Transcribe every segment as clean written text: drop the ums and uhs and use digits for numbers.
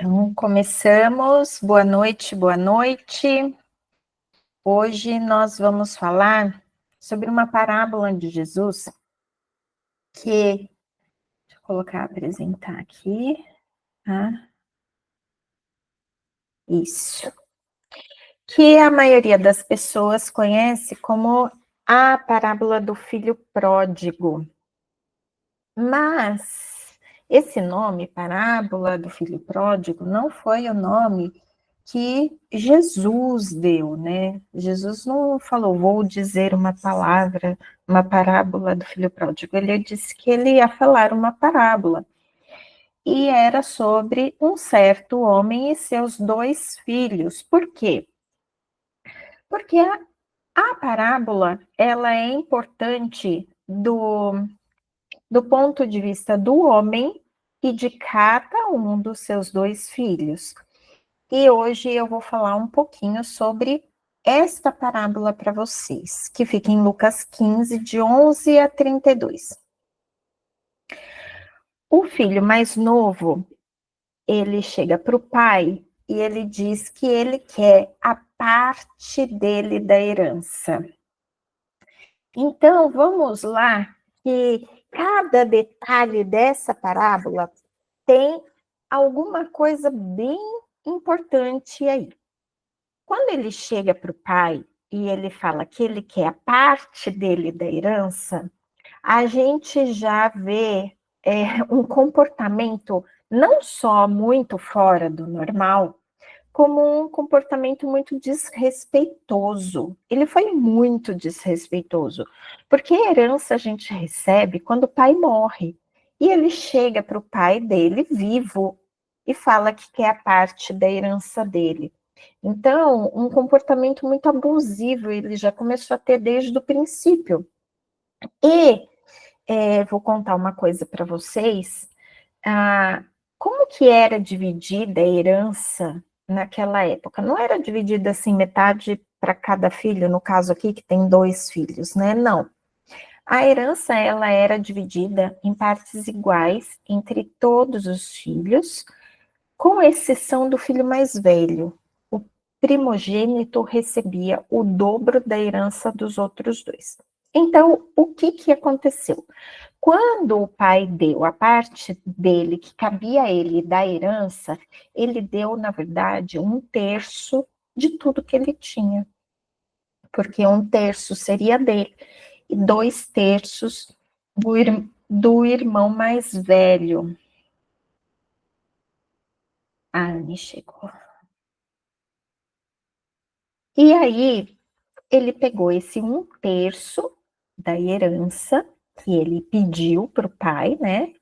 Então, começamos. Boa noite, boa noite. Hoje nós vamos falar sobre uma parábola de Jesus deixa eu colocar, apresentar aqui, tá? Isso. Que a maioria das pessoas conhece como a parábola do filho pródigo. Mas esse nome, parábola do filho pródigo, não foi o nome que Jesus deu, né? Jesus não falou, vou dizer uma palavra, uma parábola do filho pródigo. Ele disse que ele ia falar uma parábola. E era sobre um certo homem e seus dois filhos. Por quê? Porque a parábola, ela é importante do ponto de vista do homem e de cada um dos seus dois filhos. E hoje eu vou falar um pouquinho sobre esta parábola para vocês, que fica em Lucas 15, de 11 a 32. O filho mais novo, ele chega para o pai e ele diz que ele quer a parte dele da herança. Então, vamos lá, que cada detalhe dessa parábola tem alguma coisa bem importante aí. Quando ele chega para o pai e ele fala que ele quer a parte dele da herança, a gente já vê um comportamento não só muito fora do normal, como um comportamento muito desrespeitoso. Ele foi muito desrespeitoso, porque a herança a gente recebe quando o pai morre. E ele chega para o pai dele vivo e fala que quer a parte da herança dele. Então, um comportamento muito abusivo ele já começou a ter desde o princípio. E vou contar uma coisa para vocês. Como que era dividida a herança naquela época? Não era dividida assim, metade para cada filho, no caso aqui que tem dois filhos, né? Não. A herança ela era dividida em partes iguais entre todos os filhos, com exceção do filho mais velho. O primogênito recebia o dobro da herança dos outros dois. Então, o que aconteceu? Quando o pai deu a parte dele, que cabia a ele da herança, ele deu, na verdade, 1/3 de tudo que ele tinha. Porque 1/3 seria dele e 2/3 do irmão mais velho. A Anne chegou. E aí, ele pegou esse 1/3 da herança que ele pediu para o pai, né?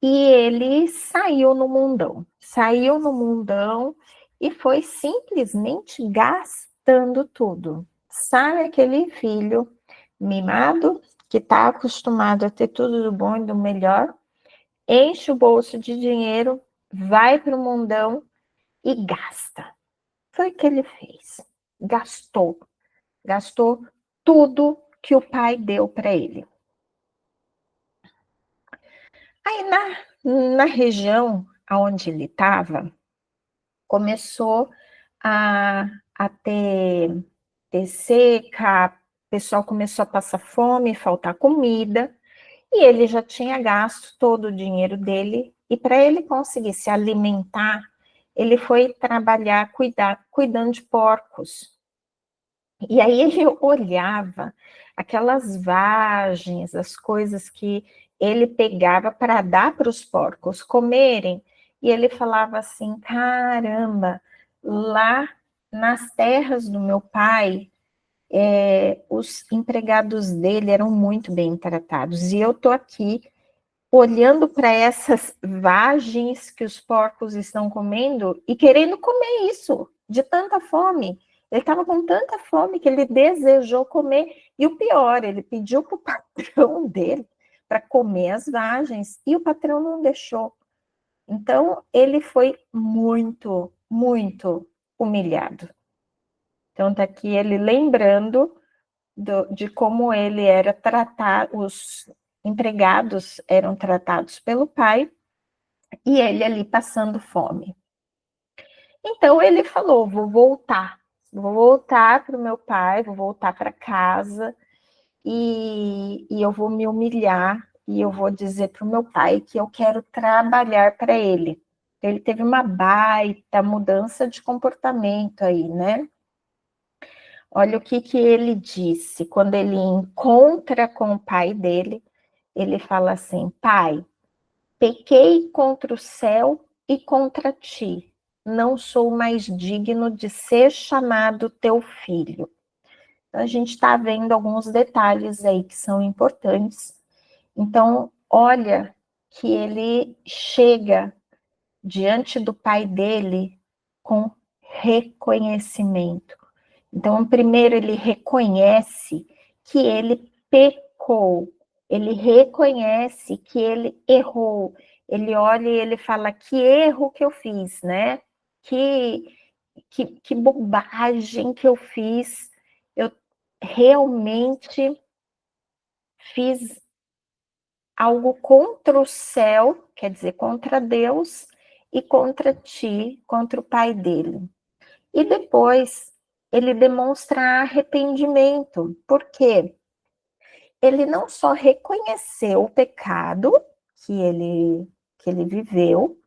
E ele saiu no mundão e foi simplesmente gastando tudo. Sabe aquele filho mimado que está acostumado a ter tudo do bom e do melhor, enche o bolso de dinheiro, vai para o mundão e gasta. Foi o que ele fez. Gastou tudo que o pai deu para ele. Aí na região onde ele estava, começou a ter seca, o pessoal começou a passar fome, faltar comida, e ele já tinha gasto todo o dinheiro dele, e para ele conseguir se alimentar, ele foi trabalhar cuidando de porcos. E aí ele olhava aquelas vagens, as coisas que ele pegava para dar para os porcos comerem, e ele falava assim: caramba, lá nas terras do meu pai, os empregados dele eram muito bem tratados, e eu estou aqui olhando para essas vagens que os porcos estão comendo e querendo comer isso, de tanta fome. Ele estava com tanta fome que ele desejou comer. E o pior, ele pediu para o patrão dele para comer as vagens e o patrão não deixou. Então, ele foi muito, muito humilhado. Então, está aqui ele lembrando de como ele era tratado, os empregados eram tratados pelo pai, e ele ali passando fome. Então ele falou: vou voltar para o meu pai, vou voltar para casa e eu vou me humilhar e eu vou dizer para o meu pai que eu quero trabalhar para ele. Ele teve uma baita mudança de comportamento aí, né? Olha o que ele disse quando ele encontra com o pai dele. Ele fala assim: pai, pequei contra o céu e contra ti. Não sou mais digno de ser chamado teu filho. Então, a gente está vendo alguns detalhes aí que são importantes. Então, olha que ele chega diante do pai dele com reconhecimento. Então, primeiro ele reconhece que ele pecou, ele reconhece que ele errou, ele olha e ele fala: que erro que eu fiz, né? Que bobagem que eu fiz, eu realmente fiz algo contra o céu, quer dizer, contra Deus e contra ti, contra o pai dele. E depois ele demonstra arrependimento, porque ele não só reconheceu o pecado que ele viveu,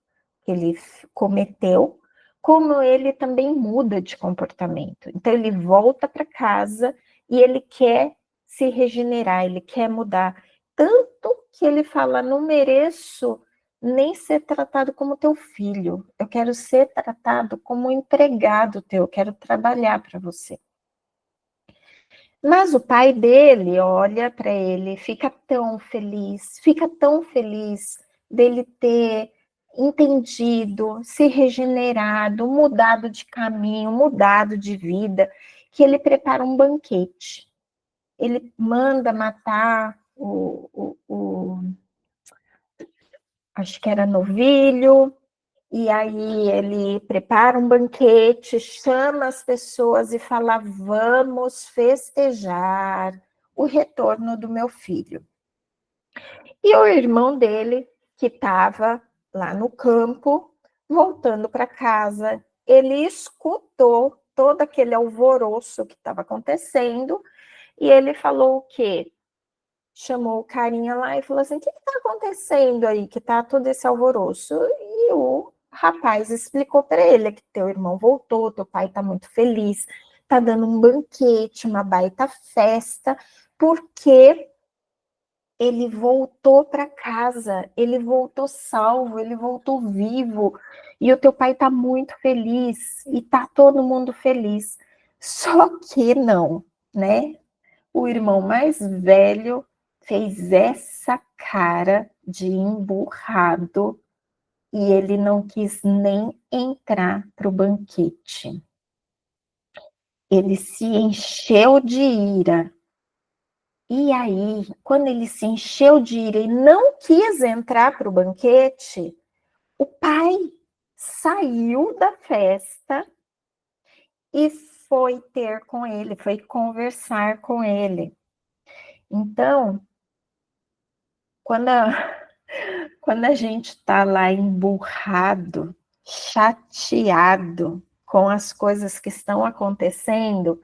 que ele cometeu, como ele também muda de comportamento. Então ele volta para casa e ele quer se regenerar, ele quer mudar. Tanto que ele fala: não mereço nem ser tratado como teu filho, eu quero ser tratado como um empregado teu, eu quero trabalhar para você. Mas o pai dele olha para ele, fica tão feliz dele ter entendido, se regenerado, mudado de caminho, mudado de vida, que ele prepara um banquete. Ele manda matar acho que era novilho, e aí ele prepara um banquete, chama as pessoas e fala: vamos festejar o retorno do meu filho. E o irmão dele, que estava lá no campo, voltando para casa, ele escutou todo aquele alvoroço que estava acontecendo e ele falou o quê? Chamou o carinha lá e falou assim: o que está acontecendo aí, que está todo esse alvoroço? E o rapaz explicou para ele que teu irmão voltou, teu pai está muito feliz, está dando um banquete, uma baita festa, porque ele voltou para casa, ele voltou salvo, ele voltou vivo, e o teu pai está muito feliz, e está todo mundo feliz. Só que não, né? O irmão mais velho fez essa cara de emburrado e ele não quis nem entrar para o banquete. Ele se encheu de ira. E aí, quando ele se encheu de ira e não quis entrar para o banquete, o pai saiu da festa e foi ter com ele, foi conversar com ele. Então, quando quando a gente está lá emburrado, chateado com as coisas que estão acontecendo,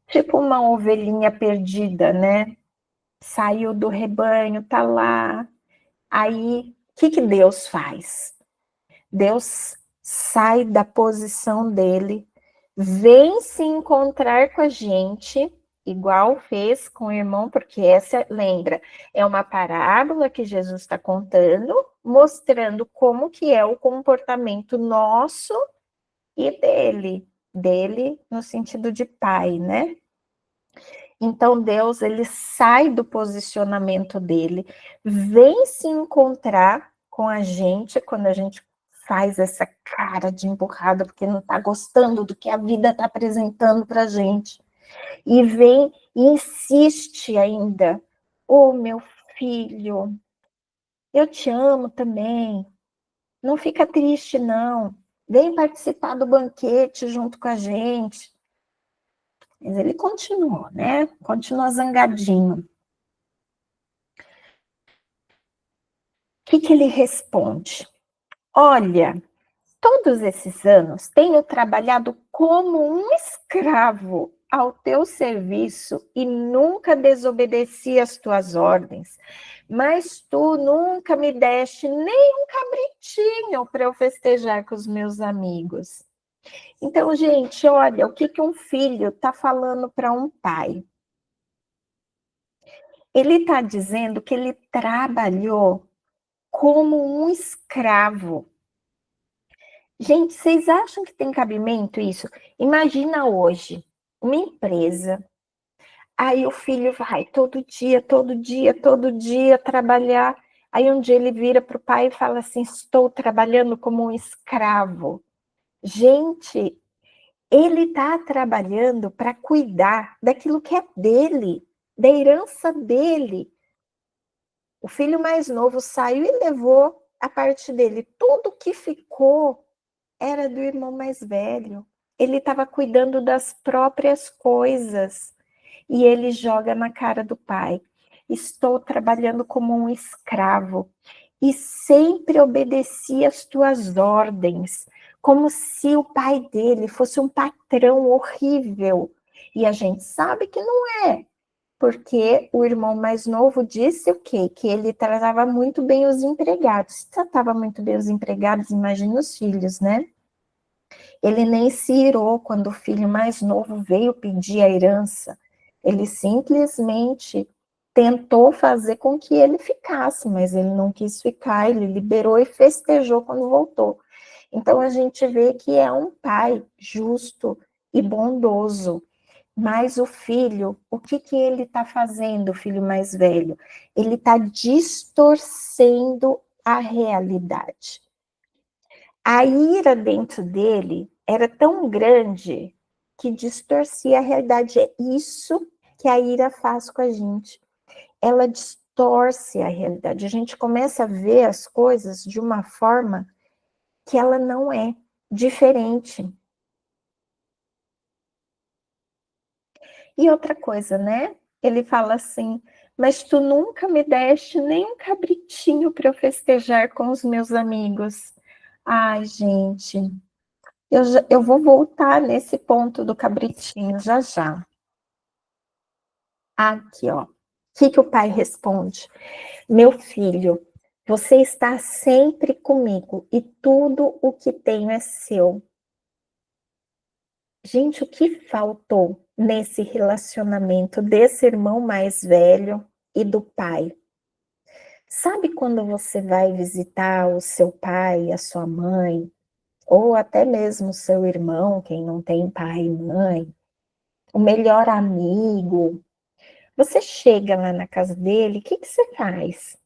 tipo uma ovelhinha perdida, né? Saiu do rebanho, tá lá. Aí, o que Deus faz? Deus sai da posição dele, vem se encontrar com a gente, igual fez com o irmão, porque essa, lembra, é uma parábola que Jesus está contando, mostrando como que é o comportamento nosso e dele no sentido de pai, né? Então Deus, ele sai do posicionamento dele, vem se encontrar com a gente quando a gente faz essa cara de empurrada porque não está gostando do que a vida está apresentando para a gente. E vem e insiste ainda: ô meu filho, eu te amo também, não fica triste não, vem participar do banquete junto com a gente. Mas ele continuou, né? Continua zangadinho. O que ele responde? Olha, todos esses anos tenho trabalhado como um escravo ao teu serviço e nunca desobedeci às tuas ordens, mas tu nunca me deste nem um cabritinho para eu festejar com os meus amigos. Então, gente, olha o que um filho está falando para um pai. Ele está dizendo que ele trabalhou como um escravo. Gente, vocês acham que tem cabimento isso? Imagina hoje, uma empresa, aí o filho vai todo dia trabalhar, aí um dia ele vira para o pai e fala assim, estou trabalhando como um escravo. Gente, ele está trabalhando para cuidar daquilo que é dele, da herança dele. O filho mais novo saiu e levou a parte dele. Tudo que ficou era do irmão mais velho. Ele estava cuidando das próprias coisas. E ele joga na cara do pai. Estou trabalhando como um escravo. E sempre obedeci às tuas ordens. Como se o pai dele fosse um patrão horrível. E a gente sabe que não é. Porque o irmão mais novo disse o quê? Que ele tratava muito bem os empregados. Se tratava muito bem os empregados, imagina os filhos, né? Ele nem se irou quando o filho mais novo veio pedir a herança. Ele simplesmente tentou fazer com que ele ficasse, mas ele não quis ficar, ele liberou e festejou quando voltou. Então a gente vê que é um pai justo e bondoso. Mas o filho, o que ele está fazendo, o filho mais velho? Ele está distorcendo a realidade. A ira dentro dele era tão grande que distorcia a realidade. É isso que a ira faz com a gente. Ela distorce a realidade. A gente começa a ver as coisas de uma forma que ela não é diferente. E outra coisa, né? Ele fala assim, mas tu nunca me deste nem um cabritinho para eu festejar com os meus amigos. Ai, gente, eu vou voltar nesse ponto do cabritinho já já. Aqui, ó. O que o pai responde? Meu filho, você está sempre comigo e tudo o que tenho é seu. Gente, o que faltou nesse relacionamento desse irmão mais velho e do pai? Sabe quando você vai visitar o seu pai, a sua mãe, ou até mesmo o seu irmão, quem não tem pai e mãe, o melhor amigo, você chega lá na casa dele, o que você faz?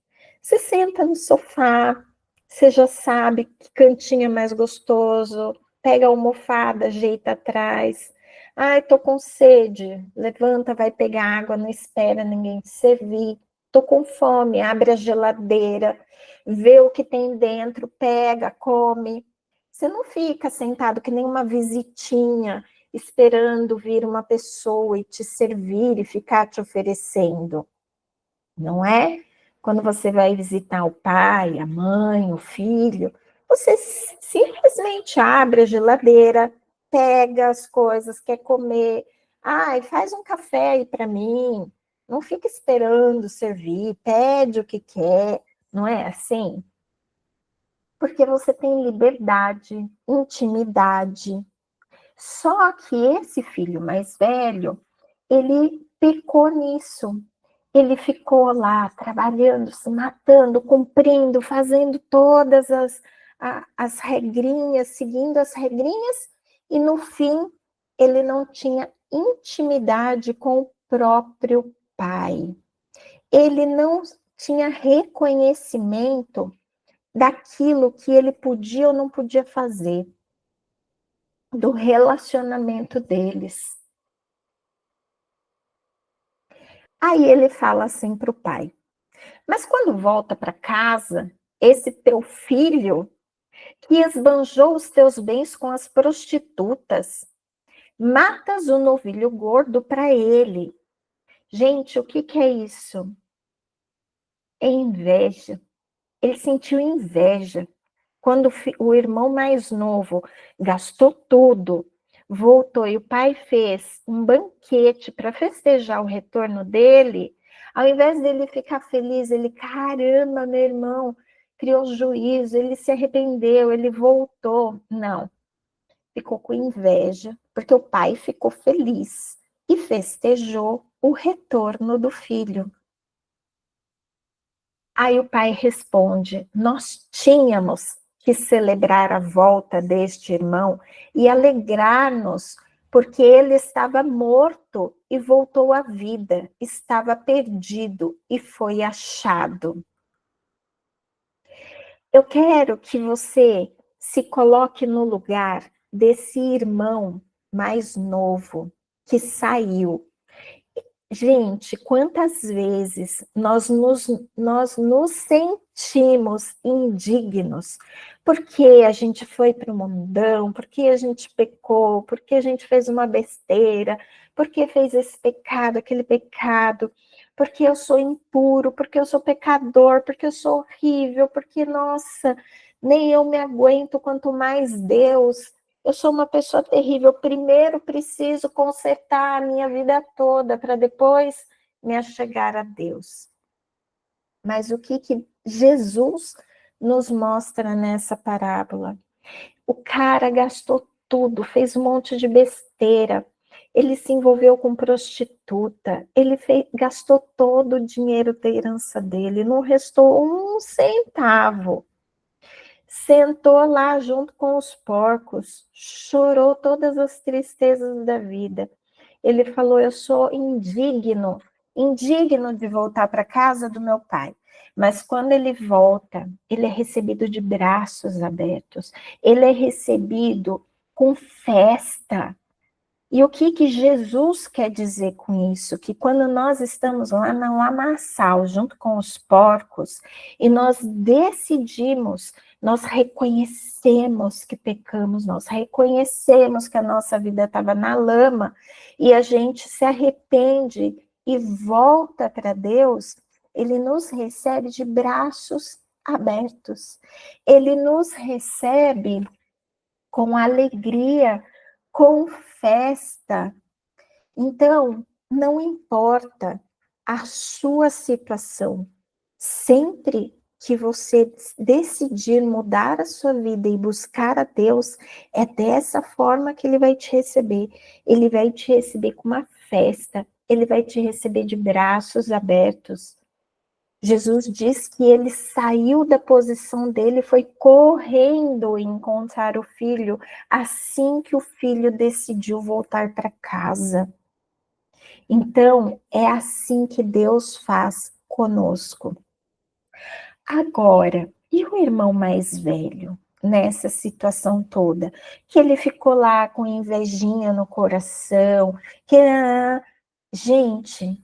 Você senta no sofá, você já sabe que cantinho é mais gostoso, pega a almofada, ajeita atrás. Ai, tô com sede. Levanta, vai pegar água, não espera ninguém te servir. Tô com fome, abre a geladeira, vê o que tem dentro, pega, come. Você não fica sentado que nem uma visitinha, esperando vir uma pessoa e te servir e ficar te oferecendo. Não é? Quando você vai visitar o pai, a mãe, o filho, você simplesmente abre a geladeira, pega as coisas, quer comer. Ai, faz um café aí para mim. Não fica esperando servir, pede o que quer. Não é assim? Porque você tem liberdade, intimidade. Só que esse filho mais velho, ele pecou nisso. Ele ficou lá trabalhando, se matando, cumprindo, fazendo todas as regrinhas, seguindo as regrinhas, e no fim ele não tinha intimidade com o próprio pai. Ele não tinha reconhecimento daquilo que ele podia ou não podia fazer, do relacionamento deles. Aí ele fala assim para o pai, mas quando volta para casa, esse teu filho que esbanjou os teus bens com as prostitutas, matas o novilho gordo para ele. Gente, o que é isso? É inveja. Ele sentiu inveja. Quando o irmão mais novo gastou tudo, voltou e o pai fez um banquete para festejar o retorno dele, ao invés dele ficar feliz, ele, caramba, meu irmão criou juízo, ele se arrependeu, ele voltou. Não, ficou com inveja, porque o pai ficou feliz e festejou o retorno do filho. Aí o pai responde: nós tínhamos que celebrar a volta deste irmão e alegrar-nos, porque ele estava morto e voltou à vida, estava perdido e foi achado. Eu quero que você se coloque no lugar desse irmão mais novo que saiu. Gente, quantas vezes nós nos sentimos indignos porque a gente foi para o mundão, porque a gente pecou, porque a gente fez uma besteira, porque fez esse pecado, aquele pecado, porque eu sou impuro, porque eu sou pecador, porque eu sou horrível, porque, nossa, nem eu me aguento, quanto mais Deus. Eu sou uma pessoa terrível. Primeiro preciso consertar a minha vida toda para depois me achegar a Deus. Mas o que Jesus nos mostra nessa parábola? O cara gastou tudo, fez um monte de besteira. Ele se envolveu com prostituta, gastou todo o dinheiro da herança dele, não restou um centavo. Sentou lá junto com os porcos, chorou todas as tristezas da vida. Ele falou: eu sou indigno de voltar para a casa do meu pai. Mas quando ele volta, ele é recebido de braços abertos, ele é recebido com festa. E o que Jesus quer dizer com isso? Que quando nós estamos lá no lamaçal, junto com os porcos, e nós decidimos, nós reconhecemos que pecamos, nós reconhecemos que a nossa vida estava na lama, e a gente se arrepende e volta para Deus, ele nos recebe de braços abertos. Ele nos recebe com alegria, com festa. Então, não importa a sua situação, sempre que você decidir mudar a sua vida e buscar a Deus, é dessa forma que ele vai te receber. Ele vai te receber com uma festa, ele vai te receber de braços abertos. Jesus diz que ele saiu da posição dele e foi correndo encontrar o filho assim que o filho decidiu voltar para casa. Então, é assim que Deus faz conosco. Agora, e o irmão mais velho, nessa situação toda? Que ele ficou lá com invejinha no coração, que... Gente,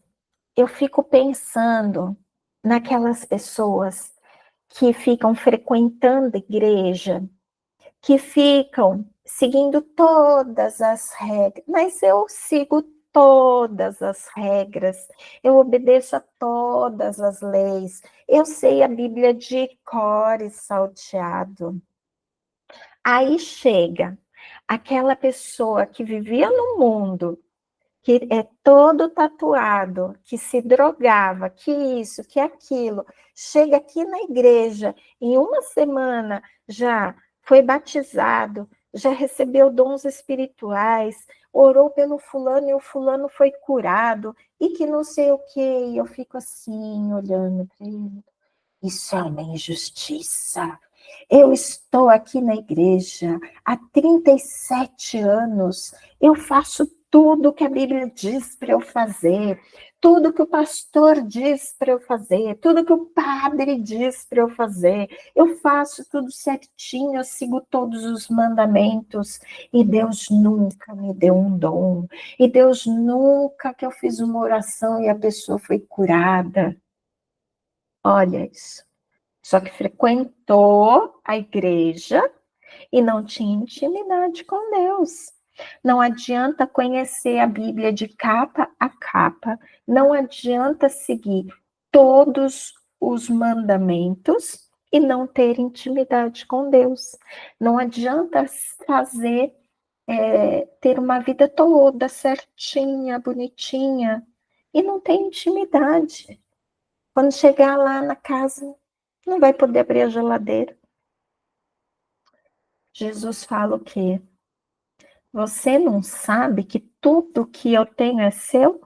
eu fico pensando naquelas pessoas que ficam frequentando a igreja, que ficam seguindo todas as regras, mas eu sigo todas as regras, eu obedeço a todas as leis, eu sei a Bíblia de cor e salteado. Aí chega aquela pessoa que vivia no mundo, que é todo tatuado, que se drogava, que isso, que aquilo, chega aqui na igreja, em uma semana já foi batizado, já recebeu dons espirituais, orou pelo fulano e o fulano foi curado, e que não sei o que, e eu fico assim, olhando para ele. Isso é uma injustiça. Eu estou aqui na igreja há 37 anos. Eu faço tudo que a Bíblia diz para eu fazer, tudo que o pastor diz para eu fazer, tudo que o padre diz para eu fazer. Eu faço tudo certinho, eu sigo todos os mandamentos. E Deus nunca me deu um dom. E Deus nunca que eu fiz uma oração e a pessoa foi curada. Olha isso. Só que frequentou a igreja e não tinha intimidade com Deus. Não adianta conhecer a Bíblia de capa a capa, não adianta seguir todos os mandamentos e não ter intimidade com Deus. Não adianta ter uma vida toda certinha, bonitinha, e não ter intimidade. Quando chegar lá na casa, não vai poder abrir a geladeira. Jesus fala o quê? Você não sabe que tudo que eu tenho é seu?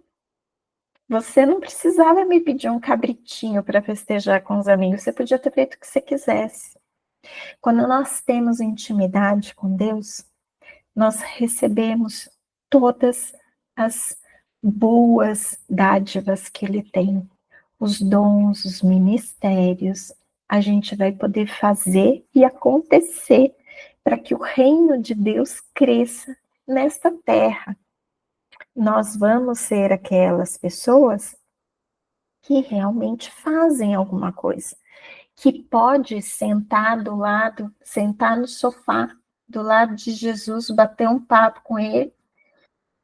Você não precisava me pedir um cabritinho para festejar com os amigos, você podia ter feito o que você quisesse. Quando nós temos intimidade com Deus, nós recebemos todas as boas dádivas que Ele tem, os dons, os ministérios, a gente vai poder fazer e acontecer para que o reino de Deus cresça nesta terra. Nós vamos ser aquelas pessoas que realmente fazem alguma coisa, que pode sentar sentar no sofá do lado de Jesus, bater um papo com ele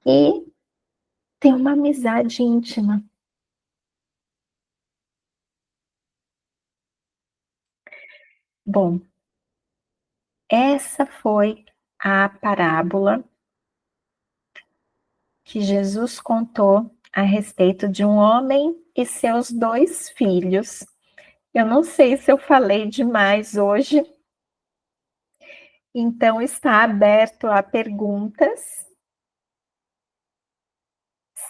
e ter uma amizade íntima. Bom, essa foi a parábola que Jesus contou a respeito de um homem e seus 2 filhos. Eu não sei se eu falei demais hoje, então está aberto a perguntas,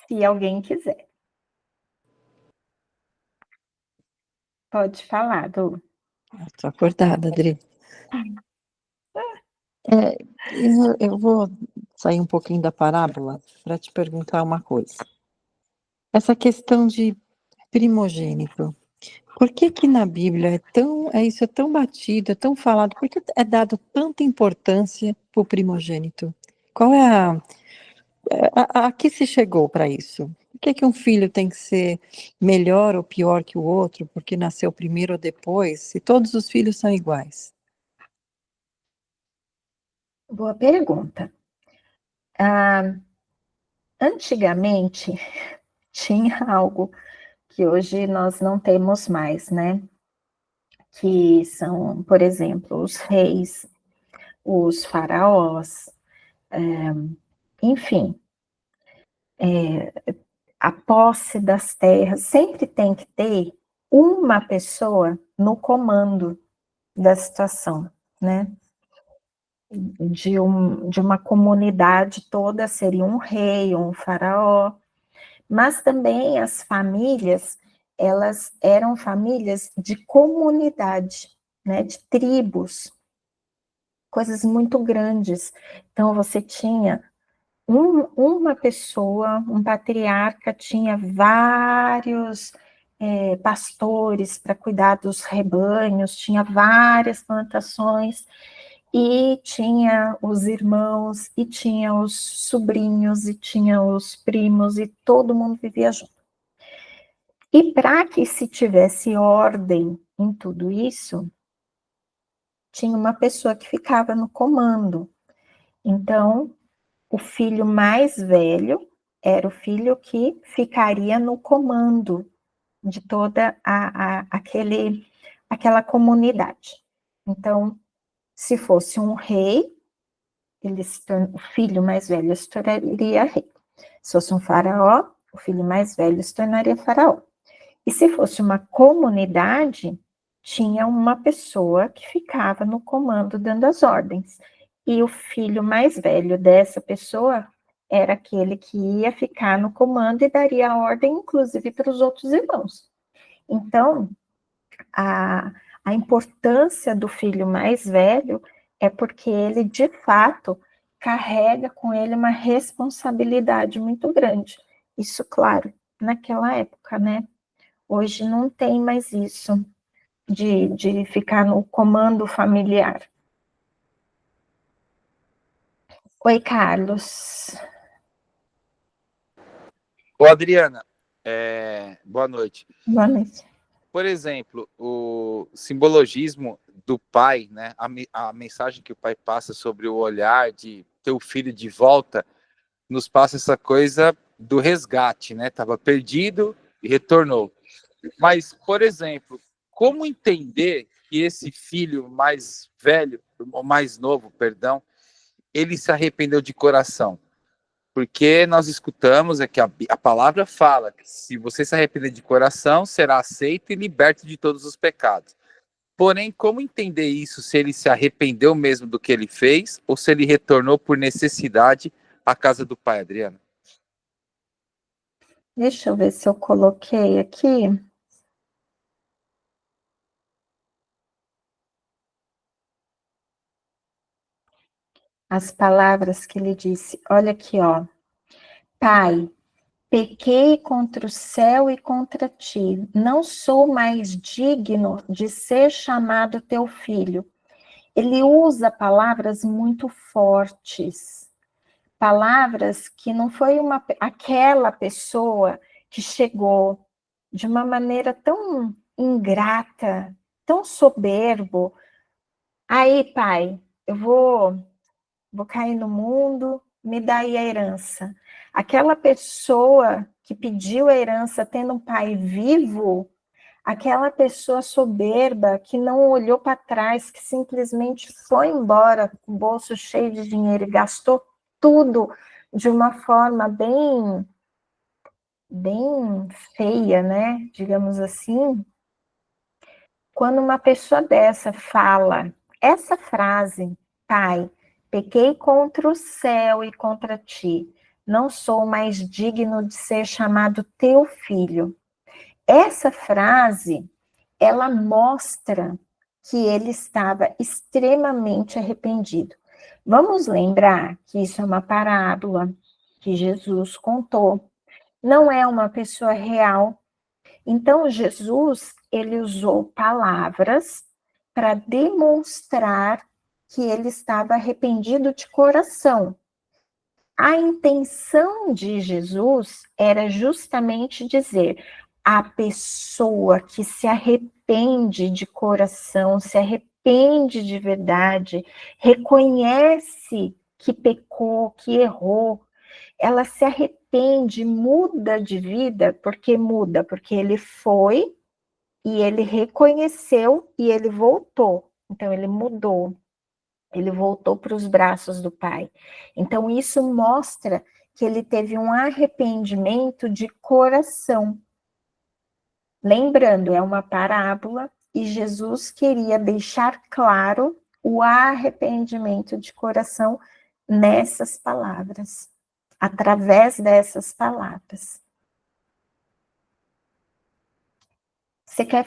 se alguém quiser. Pode falar, Du. Estou acordada, Adri. Eu vou sair um pouquinho da parábola para te perguntar uma coisa. Essa questão de primogênito, por que que na Bíblia isso é tão batido, é tão falado, por que é dado tanta importância para o primogênito? Qual é a que se chegou para isso? Por que que um filho tem que ser melhor ou pior que o outro, porque nasceu primeiro ou depois, se todos os filhos são iguais? Boa pergunta. Antigamente tinha algo que hoje nós não temos mais, né? Que são, por exemplo, os reis, os faraós, enfim, a posse das terras. Sempre tem que ter uma pessoa no comando da situação, né? De uma comunidade toda seria um rei, um faraó, mas também as famílias, elas eram famílias de comunidade, né, de tribos, coisas muito grandes. Então você tinha uma pessoa, um patriarca, tinha vários pastores para cuidar dos rebanhos, tinha várias plantações, e tinha os irmãos, e tinha os sobrinhos, e tinha os primos, e todo mundo vivia junto. E para que se tivesse ordem em tudo isso, tinha uma pessoa que ficava no comando. Então, o filho mais velho era o filho que ficaria no comando de toda aquela comunidade. Então, se fosse um rei, o filho mais velho se tornaria rei. Se fosse um faraó, o filho mais velho se tornaria faraó. E se fosse uma comunidade, tinha uma pessoa que ficava no comando dando as ordens. E o filho mais velho dessa pessoa era aquele que ia ficar no comando e daria a ordem, inclusive, para os outros irmãos. Então, a importância do filho mais velho é porque ele, de fato, carrega com ele uma responsabilidade muito grande. Isso, claro, naquela época, né? Hoje não tem mais isso de ficar no comando familiar. Oi, Carlos. Ô, Adriana, boa noite. Boa noite. Por exemplo, o simbologismo do pai, né? A mensagem que o pai passa sobre o olhar de ter o filho de volta, nos passa essa coisa do resgate, né? Estava perdido e retornou. Mas, por exemplo, como entender que esse filho mais velho, ou mais novo, perdão, ele se arrependeu de coração? Porque nós escutamos que a palavra fala que se você se arrepender de coração, será aceito e liberto de todos os pecados. Porém, como entender isso, se ele se arrependeu mesmo do que ele fez, ou se ele retornou por necessidade à casa do pai, Adriana? Deixa eu ver se eu coloquei aqui. As palavras que ele disse. Olha aqui, ó. Pai, pequei contra o céu e contra ti. Não sou mais digno de ser chamado teu filho. Ele usa palavras muito fortes. Palavras que não foi aquela pessoa que chegou de uma maneira tão ingrata, tão soberbo. Aí, pai, eu vou cair no mundo, me dá aí a herança. Aquela pessoa que pediu a herança tendo um pai vivo, aquela pessoa soberba que não olhou para trás, que simplesmente foi embora com o bolso cheio de dinheiro e gastou tudo de uma forma bem feia, né? Digamos assim. Quando uma pessoa dessa fala essa frase, pai, pequei contra o céu e contra ti, não sou mais digno de ser chamado teu filho. Essa frase, ela mostra que ele estava extremamente arrependido. Vamos lembrar que isso é uma parábola que Jesus contou. Não é uma pessoa real. Então, Jesus, ele usou palavras para demonstrar que ele estava arrependido de coração. A intenção de Jesus era justamente dizer: a pessoa que se arrepende de coração, se arrepende de verdade, reconhece que pecou, que errou, ela se arrepende, muda de vida, porque muda, porque ele foi e ele reconheceu e ele voltou. Então ele mudou. Ele voltou para os braços do Pai. Então, isso mostra que ele teve um arrependimento de coração. Lembrando, é uma parábola e Jesus queria deixar claro o arrependimento de coração nessas palavras, através dessas palavras. Você quer.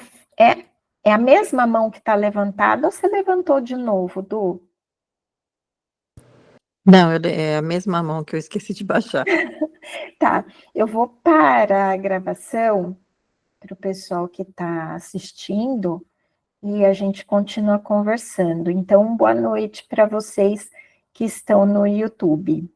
É a mesma mão que está levantada ou você levantou de novo, Du? Não, é a mesma mão que eu esqueci de baixar. Tá, eu vou parar a gravação para o pessoal que está assistindo e a gente continua conversando. Então, boa noite para vocês que estão no YouTube.